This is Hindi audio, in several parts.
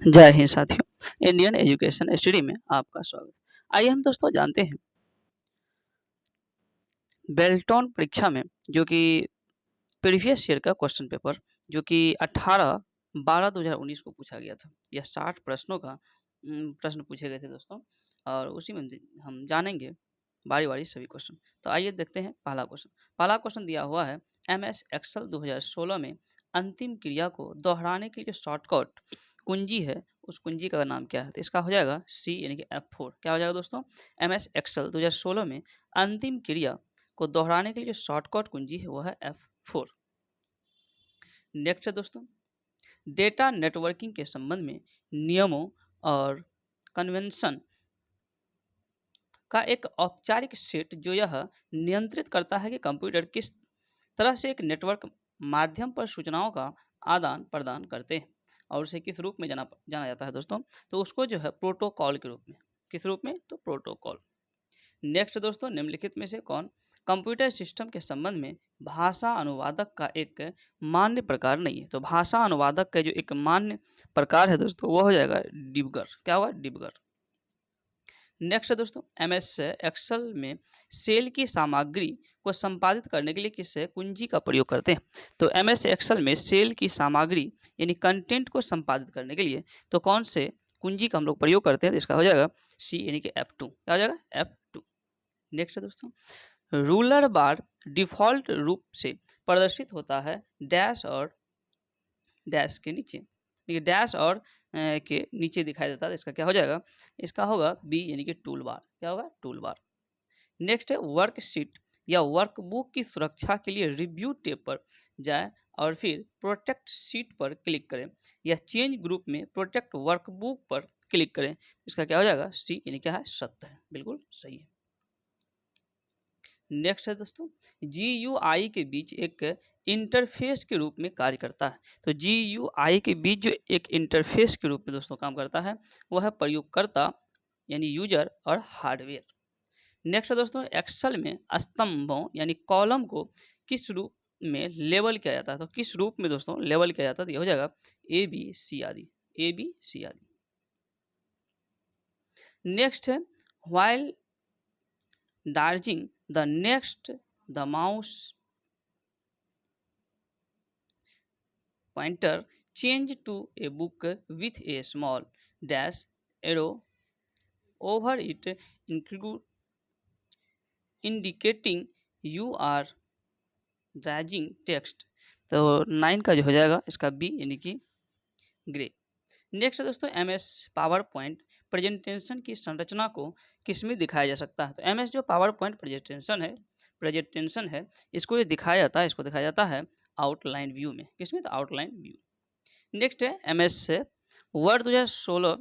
जय हिंद साथियों, इंडियन एजुकेशन स्टडी में आपका स्वागत। आइए हम दोस्तों जानते हैं बेल्टॉन परीक्षा में जो कि प्रीवियस ईयर का क्वेश्चन पेपर जो कि 18/12/2019 को पूछा गया था। यह 60 प्रश्नों का प्रश्न पूछे गए थे दोस्तों, और उसी में हम जानेंगे बारी बारी सभी क्वेश्चन। तो आइए देखते हैं पहला क्वेश्चन। पहला क्वेश्चन दिया हुआ है, MS एक्सेल 2016 में अंतिम क्रिया को दोहराने के लिए जो शॉर्टकट कुंजी है उस कुंजी का नाम क्या है? तो इसका हो जाएगा C यानी कि F4। क्या हो जाएगा दोस्तों? MS एक्सेल 2016 में अंतिम क्रिया को दोहराने के लिए जो शॉर्टकट कुंजी है वह है F4। नेक्स्ट है दोस्तों, डेटा नेटवर्किंग के संबंध में नियमों और कन्वेंशन का एक औपचारिक सेट जो यह नियंत्रित करता है कि कंप्यूटर किस तरह से एक नेटवर्क माध्यम पर सूचनाओं का आदान प्रदान करते हैं और उसे किस रूप में जाना जाना जाता है दोस्तों, तो उसको जो है प्रोटोकॉल के रूप में। किस रूप में? तो प्रोटोकॉल। नेक्स्ट दोस्तों, निम्नलिखित में से कौन कंप्यूटर सिस्टम के संबंध में भाषा अनुवादक का एक मान्य प्रकार नहीं है? तो भाषा अनुवादक का जो एक मान्य प्रकार है दोस्तों वो हो जाएगा डिबगर। क्या होगा? डिबगर। नेक्स्ट है दोस्तों, MS एक्सेल में सेल की सामग्री को संपादित करने के लिए किस कुंजी का प्रयोग करते हैं? तो MS एक्सेल में सेल की सामग्री यानी कंटेंट को संपादित करने के लिए तो कौन से कुंजी का हम लोग प्रयोग करते हैं? तो इसका हो जाएगा C यानी कि F2। क्या हो जाएगा? F2। नेक्स्ट है दोस्तों, रूलर बार डिफॉल्ट रूप से प्रदर्शित होता है डैश और डैश के नीचे। देखिए डैश और के नीचे दिखाई देता है। इसका क्या हो जाएगा? इसका होगा बी यानी कि टूल बार। क्या होगा? Tool bar. नेक्स्ट है वर्कशीट या वर्कबुक की सुरक्षा के लिए रिव्यू टैब पर जाएं और फिर प्रोटेक्ट शीट पर क्लिक करें या चेंज ग्रुप में प्रोटेक्ट वर्कबुक पर क्लिक करें। इसका क्या हो जाएगा? सी यानी क्या है? सत्य है। बिल्कुल सही है। नेक्स्ट है दोस्तों, GUI के बीच एक इंटरफेस के रूप में कार्य करता है। तो GUI के बीच जो एक इंटरफेस के रूप में दोस्तों काम करता है वह है प्रयोगकर्ता यानी यूजर और हार्डवेयर। नेक्स्ट है दोस्तों, एक्सेल में स्तंभों यानी कॉलम को किस रूप में लेबल किया जाता है? तो किस रूप में दोस्तों लेबल किया जाता है? तो ये हो जाएगा ABC आदि। ABC आदि। नेक्स्ट है, while dragging the next the mouse pointer change to a book with a small dash arrow over it include indicating you are dragging text। तो 9 का जो हो जाएगा इसका बी यानी कि ग्रे। नेक्स्ट है दोस्तों, MS पावर पॉइंट प्रेजेंटेशन की संरचना को किसमें दिखाया जा सकता है? तो MS जो पावर पॉइंट प्रेजेंटेशन है इसको ये दिखाया जाता है, इसको दिखाया जाता है आउटलाइन व्यू में। किसमें? तो आउटलाइन व्यू। नेक्स्ट है, MS वर्ड 2016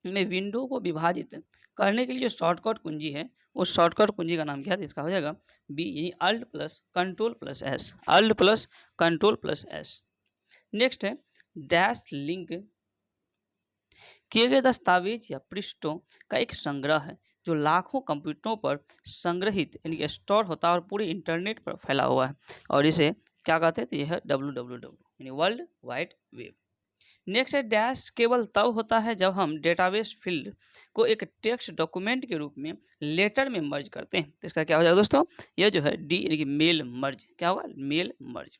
में विंडो को विभाजित करने के लिए जो शॉर्टकट कुंजी है उस शॉर्टकट कुंजी का नाम क्या है? इसका हो जाएगा बी यानी alt plus control plus S. Alt plus control plus S. Next है, डैश लिंक किए गए दस्तावेज या पृष्ठों का एक संग्रह है जो लाखों कंप्यूटरों पर संग्रहित यानी कि स्टोर होता है और पूरे इंटरनेट पर फैला हुआ है और इसे क्या कहते हैं? तो यह है WWW यानी वर्ल्ड वाइड वेब। नेक्स्ट है, डैश केवल तब होता है जब हम डेटाबेस फील्ड को एक टेक्स्ट डॉक्यूमेंट के रूप में लेटर में मर्ज करते हैं। तो इसका क्या हो जाएगा दोस्तों? यह जो है डी यानी कि मेल मर्ज। क्या होगा? Mail merge.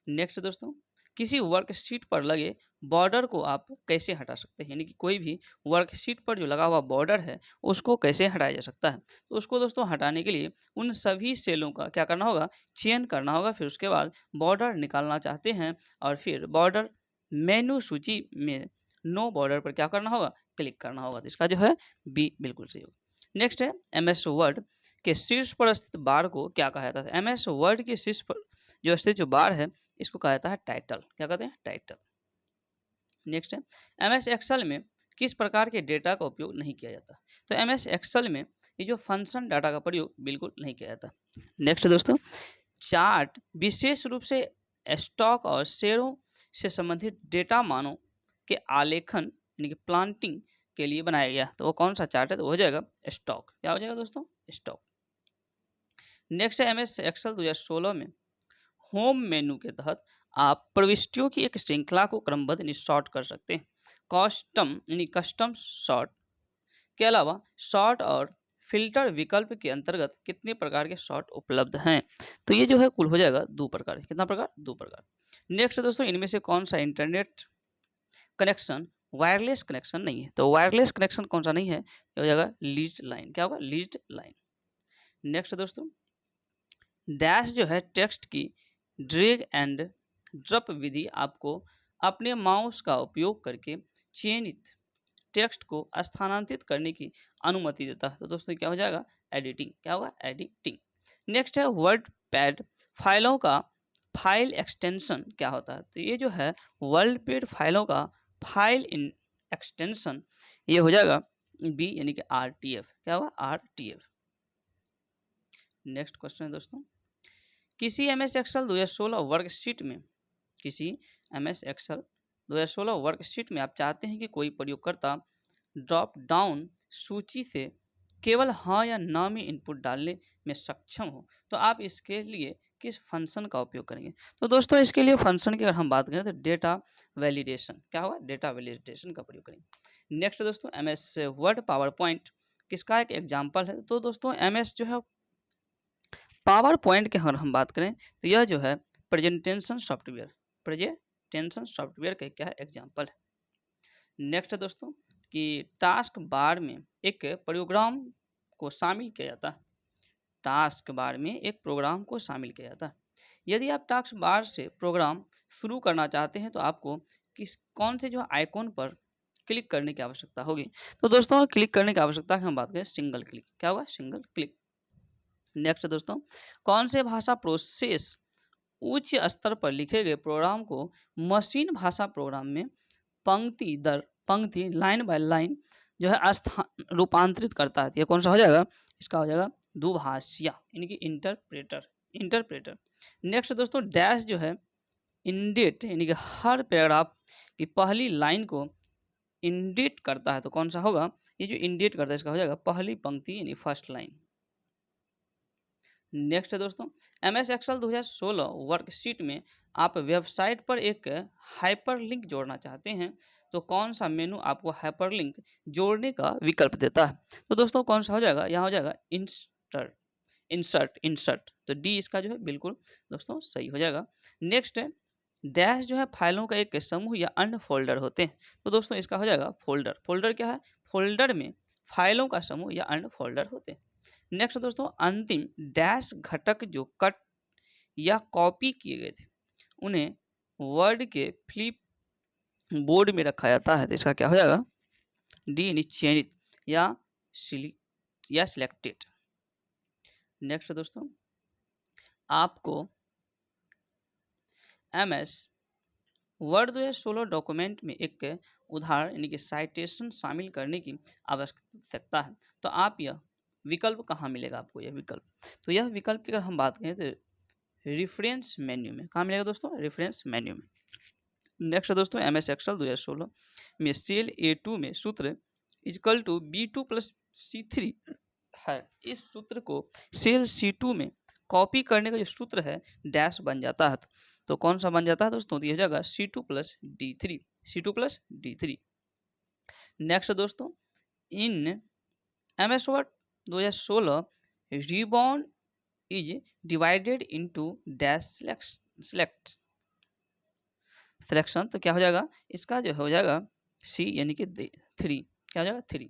नेक्स्ट दोस्तों, किसी वर्कशीट पर लगे बॉर्डर को आप कैसे हटा सकते हैं? यानी कि कोई भी वर्कशीट पर जो लगा हुआ बॉर्डर है उसको कैसे हटाया जा सकता है? तो उसको दोस्तों हटाने के लिए उन सभी सेलों का क्या करना होगा? चयन करना होगा। फिर उसके बाद बॉर्डर निकालना चाहते हैं और फिर बॉर्डर मेनू सूची में नो बॉर्डर पर क्या करना होगा? क्लिक करना होगा। तो इसका जो है बी बिल्कुल सही होगा। नेक्स्ट है, MS वर्ड के शीर्ष पर स्थित बार को क्या कहा जाता है? MS वर्ड के शीर्ष पर जो स्थित जो बार है इसको कहा जाता है टाइटल। क्या कहते हैं? टाइटल। नेक्स्ट है, MS एक्सेल में किस प्रकार के डेटा का उपयोग नहीं किया जाता? तो MS एक्सेल में ये जो फंक्शन डाटा का प्रयोग बिल्कुल नहीं किया जाता। नेक्स्ट दोस्तों, चार्ट विशेष रूप से स्टॉक और शेयरों से संबंधित डेटा मानों के आलेखन यानी कि प्लांटिंग के लिए बनाया गया। तो वो कौन सा चार्ट है? तो वो हो जाएगा स्टॉक। क्या हो जाएगा दोस्तों? स्टॉक। नेक्स्ट है, MS एक्सेल 2016 में होम मेनू के तहत आप प्रविष्टियों की एक श्रृंखला को क्रमबद्ध यानी सॉर्ट कर सकते हैं। कस्टम यानी कस्टम सॉर्ट के अलावा सॉर्ट और फिल्टर विकल्प के अंतर्गत कितने प्रकार के सॉर्ट उपलब्ध हैं? तो ये जो है कुल हो जाएगा 2 प्रकार। कितना प्रकार? 2 प्रकार। नेक्स्ट दोस्तों, इनमें से कौन सा इंटरनेट कनेक्शन वायरलेस कनेक्शन नहीं है? तो वायरलेस कनेक्शन कौन सा नहीं है? ये हो जाएगा लीज्ड लाइन। क्या होगा? Leased line. नेक्स्ट दोस्तों, डैश जो है टेक्स्ट की ड्रैग एंड ड्रॉप विधि आपको अपने माउस का उपयोग करके चयनित टेक्स्ट को स्थानांतरित करने की अनुमति देता है। तो दोस्तों क्या हो जाएगा? एडिटिंग। क्या होगा? एडिटिंग। नेक्स्ट है वर्ड पैड फाइलों का फाइल एक्सटेंशन क्या होता है? तो ये जो है वर्ड पैड फाइलों का फाइल इन एक्सटेंशन ये हो जाएगा बी यानी कि RTF। क्या होगा? RTF। नेक्स्ट क्वेश्चन है दोस्तों, किसी MS एक्सेल 2016 वर्कशीट में वर्कशीट में आप चाहते हैं कि कोई प्रयोगकर्ता ड्रॉप डाउन सूची से केवल हाँ या ना में इनपुट डालने में सक्षम हो, तो आप इसके लिए किस फंक्शन का उपयोग करेंगे? तो दोस्तों इसके लिए फंक्शन की अगर हम बात करें तो डेटा वैलिडेशन। क्या होगा? डेटा वैलिडेशन का प्रयोग करेंगे। नेक्स्ट दोस्तों, MS वर्ड पावर पॉइंट किसका एक एग्जाम्पल है? तो दोस्तों MS जो है पावर पॉइंट की अगर हम बात करें तो यह जो है प्रेजेंटेशन सॉफ्टवेयर का क्या है? एग्जाम्पल है। नेक्स्ट है दोस्तों कि टास्क बार में एक प्रोग्राम को शामिल किया जाता है। टास्क बार में एक प्रोग्राम को शामिल किया जाता है। यदि आप टास्क बार से प्रोग्राम शुरू करना चाहते हैं तो आपको कौन से जो आइकॉन पर क्लिक करने की आवश्यकता होगी? तो दोस्तों क्लिक करने की आवश्यकता की हम बात करें सिंगल क्लिक। क्या होगा? Single click. नेक्स्ट दोस्तों, कौन से भाषा प्रोसेस उच्च स्तर पर लिखे गए प्रोग्राम को मशीन भाषा प्रोग्राम में पंक्ति दर पंक्ति लाइन बाय लाइन जो है रूपांतरित करता है? ये कौन सा हो जाएगा? इसका हो जाएगा दुभाषिया यानी कि इंटरप्रेटर। नेक्स्ट दोस्तों, डैश जो है इंडेट यानी कि हर पैराग्राफ की पहली लाइन को इंडेट करता है। तो कौन सा होगा? ये जो इंडेट करता है इसका हो जाएगा पहली पंक्ति यानी फर्स्ट लाइन। नेक्स्ट है दोस्तों, MS एक्सेल 2016 वर्कशीट में आप वेबसाइट पर एक हाइपरलिंक जोड़ना चाहते हैं, तो कौन सा मेनू आपको हाइपरलिंक जोड़ने का विकल्प देता है? तो दोस्तों कौन सा हो जाएगा? यहाँ हो जाएगा इंसर्ट। तो डी इसका जो है बिल्कुल दोस्तों सही हो जाएगा। नेक्स्ट है डैश जो है फाइलों का एक समूह या अन्य फोल्डर होते हैं। तो दोस्तों इसका हो जाएगा फोल्डर क्या है? फोल्डर में फाइलों का समूह या अन्य फोल्डर होते हैं। नेक्स्ट दोस्तों, अंतिम डैश घटक जो कट या कॉपी किए गए थे उन्हें वर्ड के फ्लिप बोर्ड में रखा जाता है। तो इसका क्या हो जाएगा? डी यानी चयनित या सिलेक्टेड। नेक्स्ट दोस्तों, आपको MS वर्ड 2016 डॉक्यूमेंट में एक उदाहरण यानी कि साइटेशन शामिल करने की आवश्यकता है, तो आप यह विकल्प कहाँ मिलेगा आपको? यह विकल्प, तो यह विकल्प की अगर हम बात करें तो रेफरेंस मेन्यू में। कहाँ मिलेगा दोस्तों? रेफरेंस मेन्यू में। नेक्स्ट दोस्तों, MS एक्सेल 2016 में सेल A2 में सूत्र equal to B2 plus C3 है। इस सूत्र को सेल C2 में कॉपी करने का जो सूत्र है डैश बन जाता है। तो कौन सा बन जाता है दोस्तों? तो यह हो जाएगा C2 प्लस D3। नेक्स्ट दोस्तों, इन MS word 2016 ribbon is divided into dash selection. तो क्या हो जाएगा? इसका जो हो जाएगा C यानी कि 3। क्या हो जाएगा? 3।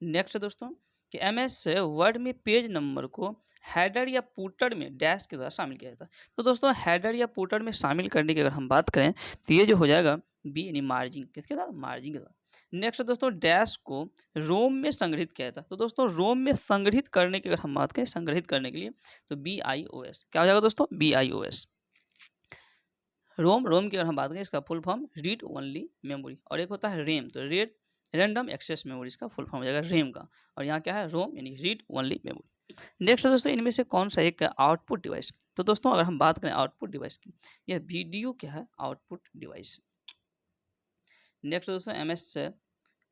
नेक्स्ट दोस्तों कि MS वर्ड में पेज नंबर को हेडर या फुटर में डैश के द्वारा शामिल किया जाता है। तो दोस्तों हेडर या फुटर में शामिल करने की अगर हम बात करें तो ये जो हो जाएगा बी यानी मार्जिन। किसके साथ? मार्जिन के द्वारा। नेक्स्ट दोस्तों, डैश को रोम में संग्रहित किया जाता है। तो दोस्तों रोम में संग्रहित करने की अगर हम बात करें संग्रहित करने के लिए तो BIOS। क्या हो जाएगा दोस्तों? BIOS। रोम की अगर हम बात करें इसका full form read only memory, और एक होता है रेम। तो रैंडम एक्सेस मेमोरी इसका फुल फॉर्म हो जाएगा रेम का, और यहाँ क्या है? रोम यानी रीड ओनली मेमोरी। नेक्स्ट दोस्तों, इनमें से कौन सा एक आउटपुट डिवाइस? तो दोस्तों अगर हम बात करें आउटपुट डिवाइस की, यह वीडियो क्या है? Output device. नेक्स्ट दोस्तों, MS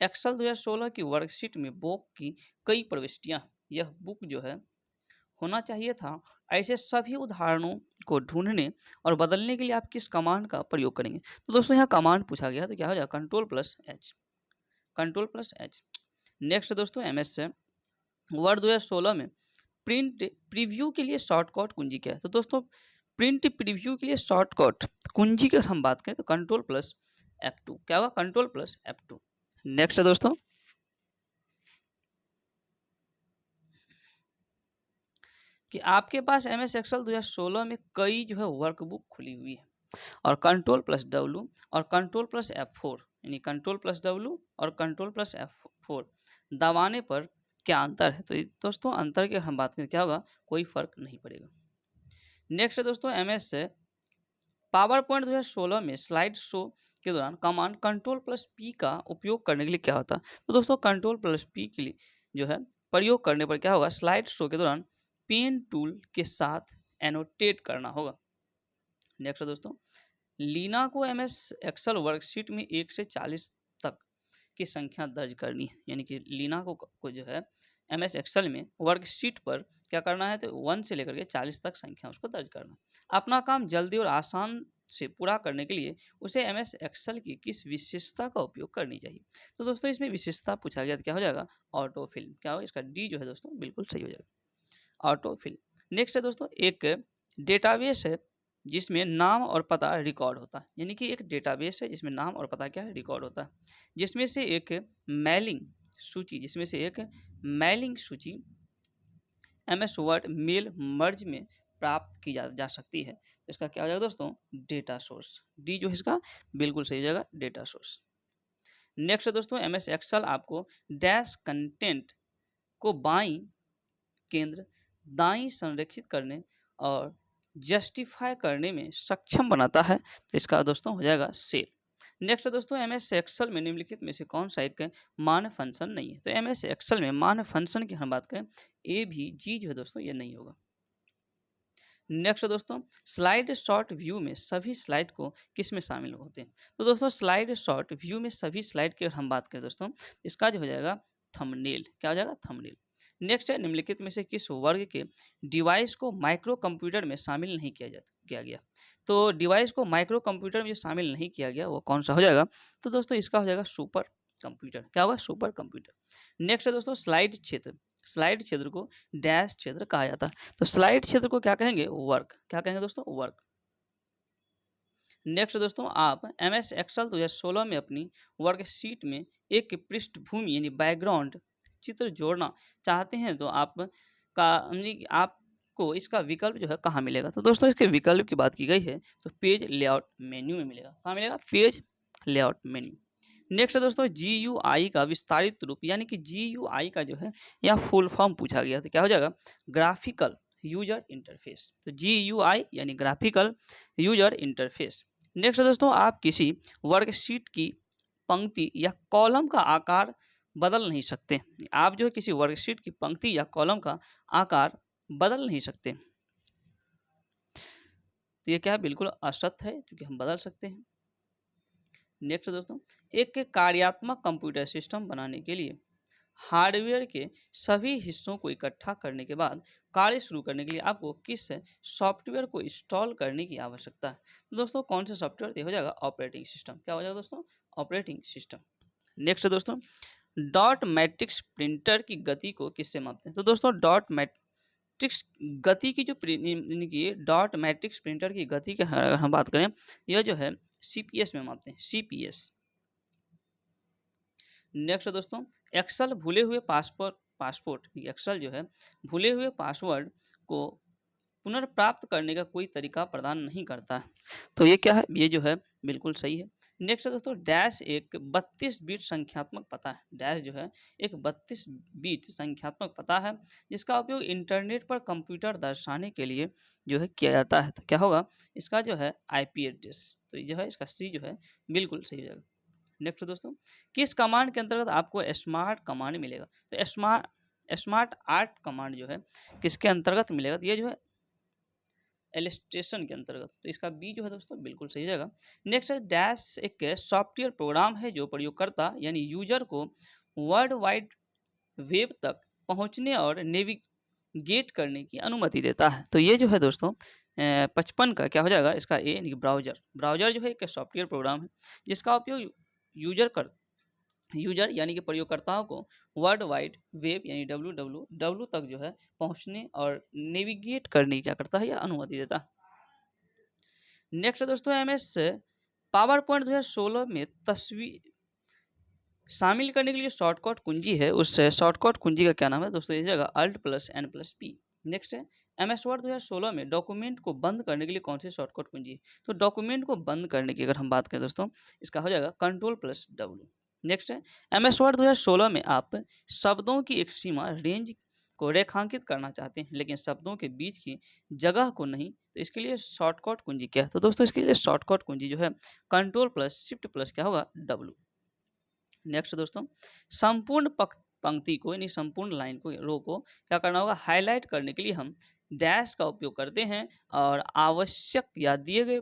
एक्सेल 2016 की वर्कशीट में बुक की कई प्रविष्टियां। यह बुक जो है होना चाहिए था। ऐसे सभी उदाहरणों को ढूंढने और बदलने के लिए आप किस कमांड का प्रयोग करेंगे? तो दोस्तों यहाँ कमांड पूछा गया, तो क्या हो जाएगा? Control plus H, control plus H. Next दोस्तों एमएस से वर्ड 2016 में प्रिंट प्रीव्यू के लिए शॉर्टकट कुंजी क्या है? तो दोस्तों प्रिंट प्रीव्यू के लिए शॉर्टकट कुंजी की अगर हम बात करें तो कंट्रोल प्लस F2, क्या होगा? Control plus F2। नेक्स्ट है दोस्तों कि आपके पास एम एस एक्सेल 2016 में कई जो है वर्कबुक खुली हुई है और कंट्रोल प्लस डब्लू और कंट्रोल प्लस F4, यानी कंट्रोल प्लस डब्लू और कंट्रोल प्लस F4 दबाने पर क्या अंतर है? तो दोस्तों अंतर की हम बात करें क्या होगा? कोई फर्क नहीं पड़ेगा। नेक्स्ट है दोस्तों एम एस से पावर पॉइंट 2016 में स्लाइड शो के दौरान कमांड कंट्रोल प्लस पी का उपयोग करने के लिए क्या होता है? तो दोस्तों कंट्रोल प्लस पी के लिए जो है प्रयोग करने पर क्या होगा? स्लाइड शो के दौरान पेन टूल के साथ एनोटेट करना होगा। नेक्स्ट है दोस्तों लीना को एम एस एक्सेल वर्कशीट में 1 से 40 तक की संख्या दर्ज करनी है, यानी कि लीना को जो है एम एस एक्सेल में वर्कशीट पर क्या करना है? तो 1 से लेकर के 40 तक संख्या उसको दर्ज करना। अपना काम जल्दी और आसान से पूरा करने के लिए उसे एम एस एक्सेल की किस विशेषता का उपयोग करनी चाहिए? तो दोस्तों इसमें विशेषता पूछा गया तो क्या हो जाएगा? Auto fill. क्या होगा? इसका डी जो है दोस्तों बिल्कुल सही हो जाएगा, ऑटो फिल। नेक्स्ट है दोस्तों एक डेटाबेस है जिसमें नाम और पता रिकॉर्ड होता है, यानी कि एक डेटाबेस है जिसमें नाम और पता क्या है? रिकॉर्ड होता है, जिसमें से एक मेलिंग सूची, जिसमें से एक मेलिंग सूची M S Word mail merge में प्राप्त की जा सकती है। तो इसका क्या हो जाएगा दोस्तों? Data source. डी जो है इसका बिल्कुल सही हो जाएगा, डेटा सोर्स। नेक्स्ट है दोस्तों एम एस एक्सेल आपको डैश कंटेंट को बाईं केंद्र दाईं संरक्षित करने और जस्टिफाई करने में सक्षम बनाता है। तो इसका दोस्तों हो जाएगा सेल। नेक्स्ट दोस्तों एम एस एक्सेल में निम्नलिखित में से कौन सा एक मान फंक्शन नहीं है? तो एम एस एक्सेल में मान फंक्शन की हम बात करें ए भी जी जो है दोस्तों ये नहीं होगा। नेक्स्ट दोस्तों स्लाइड शॉट व्यू में सभी स्लाइड को किस में शामिल होते हैं? तो दोस्तों स्लाइड शॉट व्यू में सभी स्लाइड की अगर हम बात करें दोस्तों इसका जो हो जाएगा थंबनेल। क्या हो जाएगा? थंबनेल। नेक्स्ट है निम्नलिखित में से किस वर्ग के डिवाइस को माइक्रो कंप्यूटर में शामिल नहीं किया गया? तो डिवाइस को माइक्रो कंप्यूटर में जो शामिल नहीं किया गया वो कौन सा हो जाएगा? तो दोस्तों इसका हो जाएगा सुपर कंप्यूटर। क्या होगा? Super computer. नेक्स्ट है दोस्तों स्लाइड क्षेत्र। स्लाइड क्षेत्र को डैश क्षेत्र कहा जाता है। तो स्लाइड क्षेत्र को क्या कहेंगे? वर्क। क्या कहेंगे दोस्तों? वर्क। नेक्स्ट दोस्तों आप एम एस एक्सेल 2016 में अपनी वर्कशीट में एक पृष्ठभूमि यानी बैकग्राउंड चित्र जोड़ना चाहते हैं तो आपको इसका विकल्प जो है कहाँ मिलेगा? तो दोस्तों इसके विकल्प की बात की गई है तो पेज लेआउट मेन्यू में मिलेगा। कहाँ मिलेगा? Page layout menu. नेक्स्ट दोस्तों GUI का विस्तारित रूप, यानी कि GUI का जो है या फुल फॉर्म पूछा गया तो क्या हो जाएगा? Graphical user interface. तो GUI यानी ग्राफिकल यूजर इंटरफेस। नेक्स्ट दोस्तों आप किसी वर्कशीट की पंक्ति या कॉलम का आकार बदल नहीं सकते। आप जो है किसी वर्कशीट की पंक्ति या कॉलम का आकार बदल नहीं सकते। तो ये क्या है? बिल्कुल असत्य है क्योंकि हम बदल सकते हैं। नेक्स्ट दोस्तों एक कार्यात्मक कंप्यूटर सिस्टम बनाने के लिए हार्डवेयर के सभी हिस्सों को इकट्ठा करने के बाद कार्य शुरू करने के लिए आपको किस सॉफ्टवेयर को इंस्टॉल करने की आवश्यकता है? तो दोस्तों कौन सा सॉफ्टवेयर? ये हो जाएगा ऑपरेटिंग सिस्टम। क्या हो जाएगा दोस्तों? Operating system. नेक्स्ट दोस्तों डॉट मैट्रिक्स प्रिंटर की गति को किससे मापते हैं? तो दोस्तों डॉट मैट्रिक्स गति की जो यानी कि डॉट मैट्रिक्स प्रिंटर की गति की अगर हम बात करें यह जो है CPS में मापते हैं, CPS। नेक्स्ट दोस्तों एक्सेल भूले हुए पासपोर्ट एक्सेल जो है भूले हुए पासवर्ड को पुनर्प्राप्त करने का कोई तरीका प्रदान नहीं करता है। तो ये क्या है? ये जो है बिल्कुल सही है। नेक्स्ट दोस्तों डैश एक 32 बीट संख्यात्मक पता है। डैश जो है एक 32 बीट संख्यात्मक पता है जिसका उपयोग इंटरनेट पर कंप्यूटर दर्शाने के लिए जो है किया जाता है। तो क्या होगा? इसका जो है IP एड्रेस। तो ये जो है इसका सी जो है बिल्कुल सही हो जाएगा। नेक्स्ट दोस्तों किस कमांड के अंतर्गत आपको स्मार्ट कमांड मिलेगा? तो स्मार्ट आर्ट कमांड जो है किसके अंतर्गत मिलेगा? तो ये जो है एलिस्ट्रेशन के अंतर्गत। तो इसका बी जो है दोस्तों बिल्कुल सही हो जाएगा। नेक्स्ट है डैश एक सॉफ्टवेयर प्रोग्राम है जो प्रयोगकर्ता यानी यूजर को वर्ल्ड वाइड वेब तक पहुंचने और नेविगेट करने की अनुमति देता है। तो ये जो है दोस्तों 55 का क्या हो जाएगा, इसका ए यानी कि ब्राउज़र। ब्राउज़र जो है एक सॉफ्टवेयर प्रोग्राम है जिसका उपयोग यूजर यानी कि प्रयोगकर्ताओं को वर्ल्ड वाइड वेब यानी www तक जो है पहुंचने और नेविगेट करने की क्या करता है, यह अनुमति देता है। नेक्स्ट दोस्तों MS पावर पॉइंट 2016 में तस्वीर शामिल करने के लिए शॉर्टकट कुंजी है, उस शॉर्टकट कुंजी का क्या नाम है दोस्तों, इस जगह Alt+N+P। नेक्स्ट है MS वर्ड 2016 में डॉक्यूमेंट को बंद करने के लिए कौन सी शॉर्टकट कुंजी है, तो डॉक्यूमेंट को बंद करने की अगर हम बात करें दोस्तों, इसका हो जाएगा Ctrl+W। नेक्स्ट है MS वर्ड 2016 में आप शब्दों की एक सीमा रेंज को रेखांकित करना चाहते हैं लेकिन शब्दों के बीच की जगह को नहीं, तो इसके लिए शॉर्टकट कुंजी क्या है, तो दोस्तों इसके लिए शॉर्टकट कुंजी जो है Ctrl+Shift+ क्या होगा, W। नेक्स्ट दोस्तों संपूर्ण पंक्ति को यानी संपूर्ण लाइन को, रो को क्या करना होगा, हाईलाइट करने के लिए हम डैश का उपयोग करते हैं और आवश्यक या दिए गए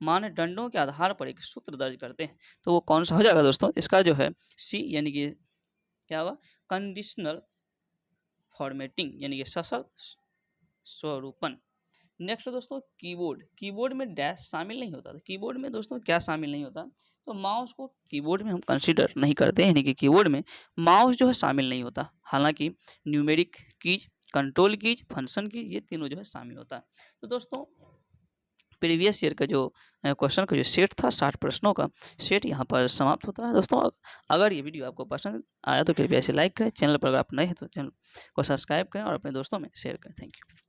मानदंडों के आधार पर एक सूत्र दर्ज करते हैं। तो वो कौन सा हो जाएगा दोस्तों, इसका जो है सी यानी कि क्या होगा, कंडीशनल फॉर्मेटिंग यानी कि सशर्त स्वरूपन। नेक्स्ट दोस्तों कीबोर्ड में डैश शामिल नहीं होता। कीबोर्ड में दोस्तों क्या शामिल नहीं होता, तो माउस को कीबोर्ड में हम कंसीडर नहीं करते हैं, यानी कि कीबोर्ड में माउस जो है शामिल नहीं होता। हालांकि numeric keys, control keys, function keys, ये तीनों जो है शामिल होता है। तो दोस्तों प्रीवियस ईयर का जो क्वेश्चन का जो सेट था 60 प्रश्नों का सेट यहाँ पर समाप्त होता है। दोस्तों अगर ये वीडियो आपको पसंद आया तो कृपया इसे लाइक करें, चैनल पर अगर आप नए हैं तो चैनल को सब्सक्राइब करें और अपने दोस्तों में शेयर करें। Thank you.